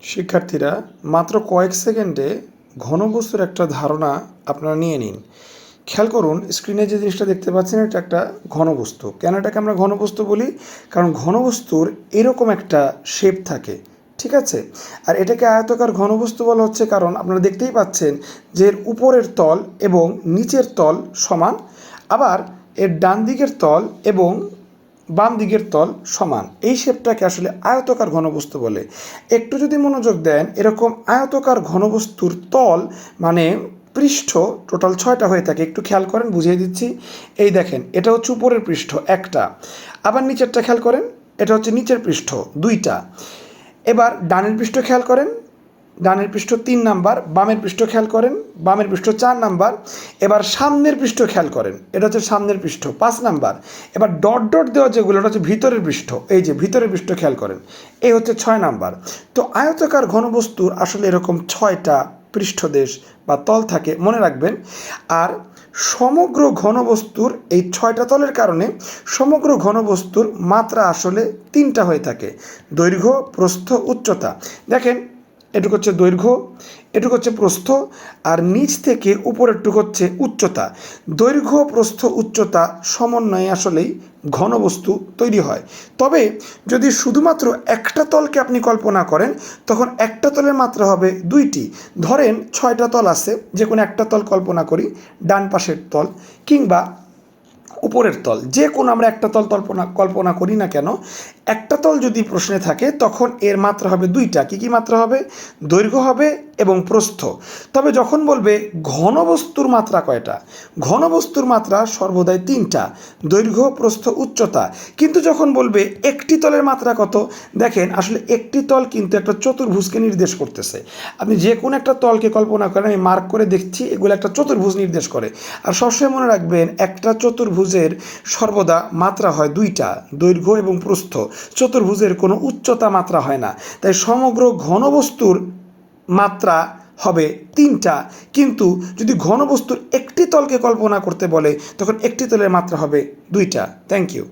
শিক্ষার্থীরা মাত্র কয়েক সেকেন্ডে ঘনবস্তুর একটা ধারণা আপনারা নিয়ে নিন। খেয়াল করুন, স্ক্রিনে যে জিনিসটা দেখতে পাচ্ছেন এটা একটা ঘনবস্তু। কেন এটাকে আমরা ঘনবস্তু বলি? কারণ ঘনবস্তুর এরকম একটা শেপ থাকে, ঠিক আছে? আর এটাকে আয়তাকার ঘনবস্তু বলা হচ্ছে কারণ আপনারা দেখতেই পাচ্ছেন যে এর উপরের তল এবং নিচের তল সমান, আবার এর ডান দিকের তল এবং বাম দিকের তল সমান। এই শেপটাকে আসলে আয়তাকার ঘনবস্তু বলে। একটু যদি মনোযোগ দেন, এরকম আয়তাকার ঘনবস্তুর তল মানে পৃষ্ঠ টোটাল 6টা হয়ে থাকে। একটু খেয়াল করেন, বুঝিয়ে দিচ্ছি। এই দেখেন, এটা হচ্ছে উপরের পৃষ্ঠ একটা, আবার নিচেরটা খেয়াল করেন, এটা হচ্ছে নিচের পৃষ্ঠ 2টা। এবার ডানের পৃষ্ঠ খেয়াল করেন, ডানের পৃষ্ঠ 3 নাম্বার, বামের পৃষ্ঠ খেয়াল করেন, বামের পৃষ্ঠ 4 নাম্বার। এবার সামনের পৃষ্ঠ খেয়াল করেন, এটা হচ্ছে সামনের পৃষ্ঠ 5 নাম্বার। এবার ডট ডট দেওয়া যেগুলো এটা হচ্ছে ভিতরের পৃষ্ঠ, এই যে ভিতরের পৃষ্ঠ খেয়াল করেন, এই হচ্ছে 6 নাম্বার। তো আয়তাকার ঘনবস্তুর আসলে এরকম 6টা পৃষ্ঠদেশ বা তল থাকে, মনে রাখবেন। আর সমগ্র ঘনবস্তুর এই 6টা তলের কারণে সমগ্র ঘনবস্তুর মাত্রা আসলে 3টা হয়ে থাকে: দৈর্ঘ্য, প্রস্থ, উচ্চতা। দেখেন, এটুকু হচ্ছে দৈর্ঘ্য, এটুকু হচ্ছে প্রস্থ, আর নিচ থেকে উপরেরটুকু হচ্ছে উচ্চতা। দৈর্ঘ্য, প্রস্থ, উচ্চতা সমন্বয়ে আসলেই ঘনবস্তু তৈরি হয়। তবে যদি শুধুমাত্র একটা তলকে আপনি কল্পনা করেন, তখন একটা তলের মাত্রা হবে 2টি। ধরেন 6টা তল আছে, যে কোনো একটা তল কল্পনা করি, ডান পাশের তল কিংবা উপরের তল, যে কোনো আমরা একটা তল কল্পনা করি না কেন, একটা তল যদি প্রশ্নে থাকে তখন এর মাত্রা হবে 2টা। কী কী মাত্রা হবে? দৈর্ঘ্য হবে এবং প্রস্থ। তবে যখন বলবে ঘনবস্তুর মাত্রা কয়টা, ঘনবস্তুর মাত্রা সর্বদাই 3টা: দৈর্ঘ্য, প্রস্থ, উচ্চতা। কিন্তু যখন বলবে একটি তলের মাত্রা কত, দেখেন আসলে একটি তল কিন্তু একটা চতুর্ভুজকে নির্দেশ করতেছে। আপনি যে কোনো একটা তলকে কল্পনা করেন, আমি মার্ক করে দেখছি, এগুলো একটা চতুর্ভুজ নির্দেশ করে। আর সবসময় মনে রাখবেন, একটা চতুর্ভুজের সর্বদা মাত্রা হয় 2টা: দৈর্ঘ্য এবং প্রস্থ। চতুর্ভুজের কোনো উচ্চতা মাত্রা হয় না। তাই সমগ্র ঘনবস্তুর মাত্রা হবে 3টা। কিন্তু যদি ঘনবস্তুর একটি তলকে কল্পনা করতে বলে, তখন একটি তলের মাত্রা হবে 2টা। Thank you.